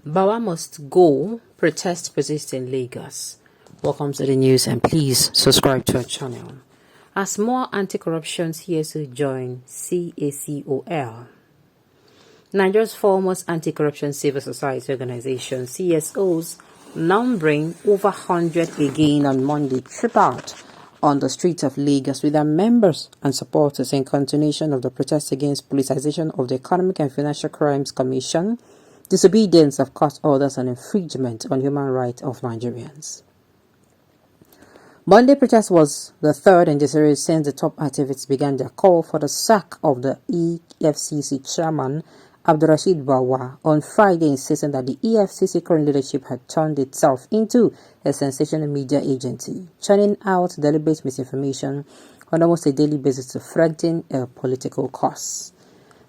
Bawa must go, protest persists in Lagos. Welcome to the news and please subscribe to our channel. As more anti-corruption CSO join CACOL. Nigeria's foremost anti-corruption civil society organization, CSOs, numbering over 100 again on Monday, trip out on the streets of Lagos with their members and supporters in continuation of the protests against politicization of the Economic and Financial Crimes Commission, disobedience of court orders and infringement on human rights of Nigerians. Monday protest was the third in the series since the top activists began their call for the sack of the Efcc chairman Abdurrashid Bawa on Friday, insisting that the Efcc current leadership had turned itself into a sensational media agency, churning out deliberate misinformation on almost a daily basis to threaten a political cause.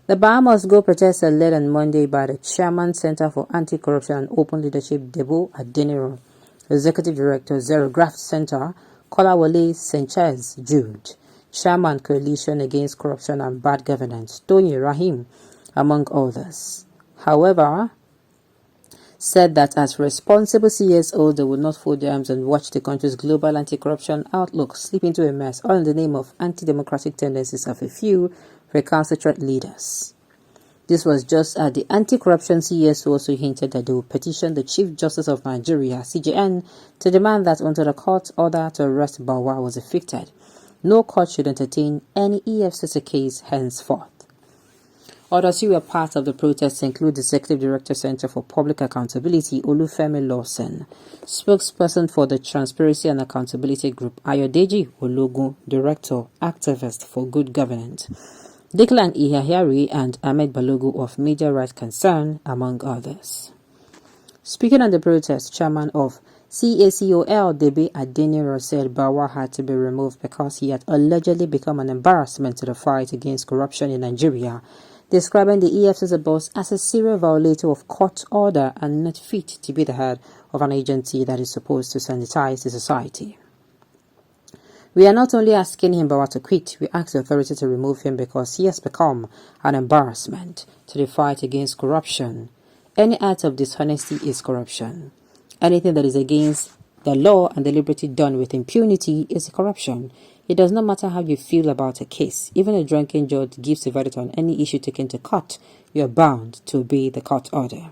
The Bahamas Go protests are led on Monday by the Chairman Center for Anti-Corruption and Open Leadership, Debo Adeniro, Executive Director, Zero Graft Center, Kolawole Sanchez Jude, Chairman Coalition Against Corruption and Bad Governance, Tony Rahim, among others. However, said that as responsible CSOs, they would not fold their arms and watch the country's global anti-corruption outlook slip into a mess, all in the name of anti-democratic tendencies of a few recalcitrant leaders. This was just as the anti-corruption CSO also hinted that they would petition the Chief Justice of Nigeria, CJN, to demand that until the court order to arrest Bawa was effected, no court should entertain any EFCC case henceforth. Others who were part of the protests include the Executive Director Center for Public Accountability, Olufemi Lawson, spokesperson for the Transparency and Accountability Group, Ayodeji Ologun, Director, Activist for Good Governance, Declan Ihahari, and Ahmed Balogu of Media Rights Concern, among others. Speaking on the protest, Chairman of CACOL, Debe Adeniro, said Bawa had to be removed because he had allegedly become an embarrassment to the fight against corruption in Nigeria, describing the EFCC boss as a serial violator of court order and not fit to be the head of an agency that is supposed to sanitize the society. We are not only asking him Bawa to quit, we ask the authority to remove him because he has become an embarrassment to the fight against corruption. Any act of dishonesty is corruption. Anything that is against the law and deliberately done with impunity is corruption. It does not matter how you feel about a case. Even a drunken judge gives a verdict on any issue taken to court. You are bound to obey the court order.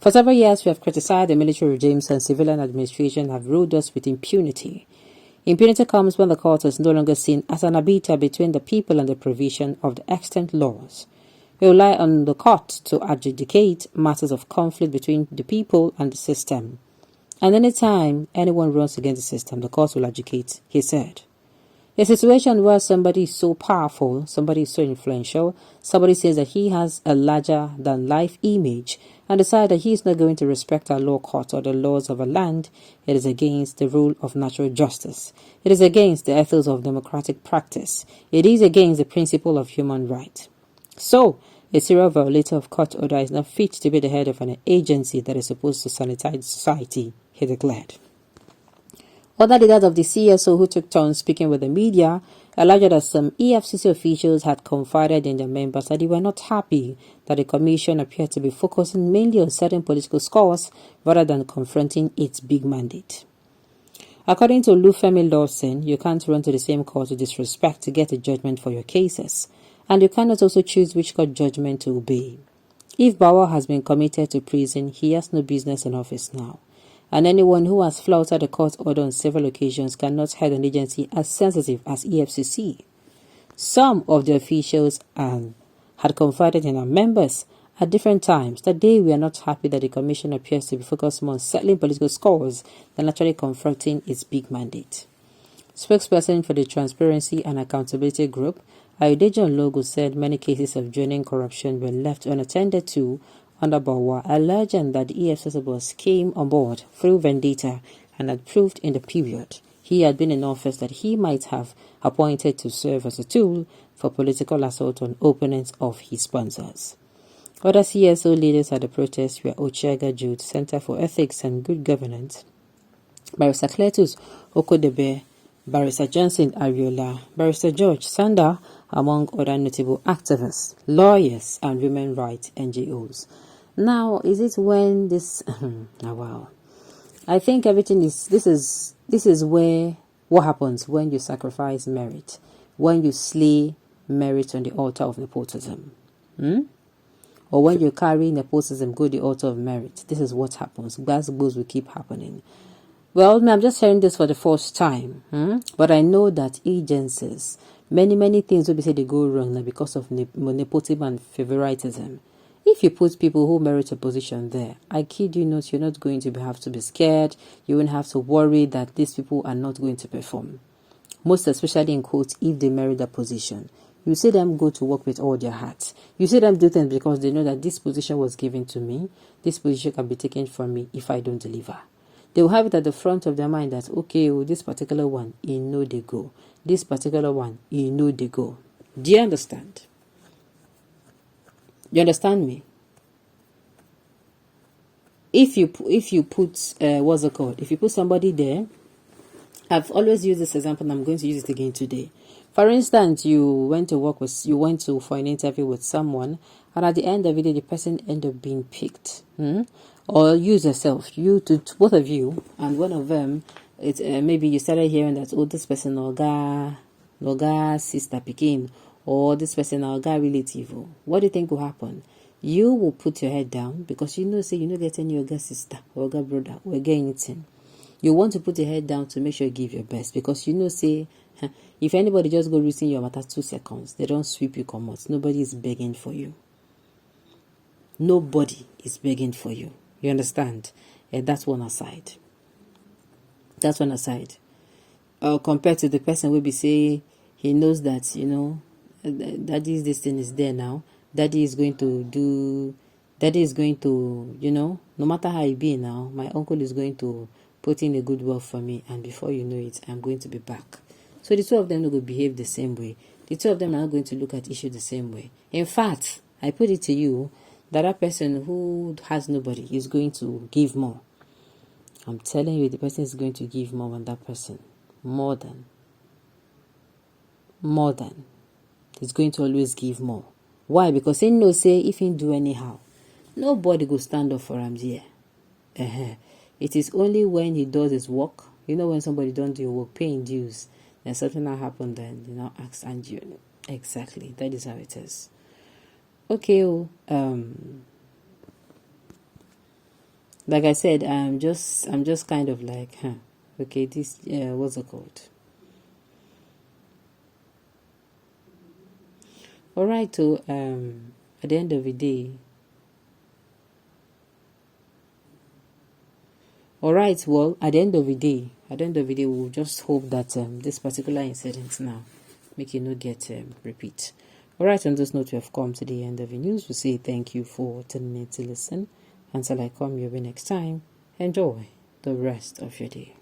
For several years, we have criticized the military regimes and civilian administration have ruled us with impunity. Impunity comes when the court is no longer seen as an arbiter between the people and the provision of the extant laws. We rely on the court to adjudicate matters of conflict between the people and the system. And any time anyone runs against the system, the court will adjudicate, he said. A situation where somebody is so powerful, somebody is so influential, somebody says that he has a larger-than-life image and decides that he is not going to respect our law court or the laws of a land, it is against the rule of natural justice. It is against the ethos of democratic practice. It is against the principle of human right. So, a serial violator of court order is not fit to be the head of an agency that is supposed to sanitize society, he declared. Other leaders of the CSO who took turns speaking with the media alleged that some EFCC officials had confided in their members that they were not happy that the commission appeared to be focusing mainly on certain political scores rather than confronting its big mandate. According to Olufemi Lawson, you can't run to the same court with disrespect to get a judgment for your cases, and you cannot also choose which court judgment to obey. If Bawa has been committed to prison, he has no business in office now. And anyone who has flouted the court order on several occasions cannot head an agency as sensitive as EFCC. Some of the officials had confided in our members at different times that they were not happy that the commission appears to be focused more on settling political scores than actually confronting its big mandate. Spokesperson for the Transparency and Accountability Group, Ayodeji Ologun, said many cases of draining corruption were left unattended to under Bawa, alleging that the EFCC boss came on board through vendetta and had proved in the period he had been in office that he might have appointed to serve as a tool for political assault on opponents of his sponsors. Other CSO leaders at the protest were Ochiaga Jude, Center for Ethics and Good Governance, Barrister Cletus Okodebe, Barrister Johnson Ariola, Barrister George Sanda, among other notable activists, lawyers, and women rights NGOs. Now, is it when this? Oh, wow. I think everything is. This is where what happens when you sacrifice merit, when you slay merit on the altar of nepotism, or when you carry nepotism go the altar of merit. This is what happens. That will keep happening. Well, I'm just hearing this for the first time, but I know that agencies, many things will be said they go wrong now because of nepotism and favoritism. If you put people who merit a position there, I kid you not, you're not going to have to be scared. You won't have to worry that these people are not going to perform. Most especially in quotes, if they merit that position. You see them go to work with all their hearts. You see them do things because they know that this position was given to me. This position can be taken from me if I don't deliver. They will have it at the front of their mind that, okay, this particular one, you know they go. This particular one, you know they go. Do you understand? You understand me? If you put what's it called? If you put somebody there, I've always used this example and I'm going to use it again today. For instance, you went for an interview with someone, and at the end of the day, the person ended up being picked. Or use yourself, both of you, and one of them, maybe you started hearing that, oh, this person Oga sister Pekin, or this person Oga relative. What do you think will happen? You will put your head down because say you know getting your Oga sister or Oga brother or Oga anything. You want to put your head down to make sure you give your best because say if anybody just go reaching your matter 2 seconds, they don't sweep you come out. Nobody is begging for you. Nobody is begging for you. You understand? And that's one aside. That's one aside. Compared to the person will be say he knows that daddy's this thing is there now. Daddy is going to no matter how it be now, my uncle is going to put in a good word for me, and before you know it, I'm going to be back. So the two of them are going to behave the same way. The two of them are not going to look at issue the same way. In fact, I put it to you that person who has nobody is going to give more. I'm telling you, the person is going to give more than that person. More than. It's going to always give more. Why? Because he knows say if he do anyhow, nobody will stand up for him there. It is only when he does his work. When somebody don't do your work, paying dues, then something that happened, then ask and you. Exactly. That is how it is. Okay. Like I said, I'm just kind of like, okay, this what's it called? All right. So at the end of the day. All right. Well, at the end of the day, we'll just hope that this particular incident now make it not get repeat. All right. On this note, we have come to the end of the news. We say thank you for tuning in to listen. Until I come your way next time, enjoy the rest of your day.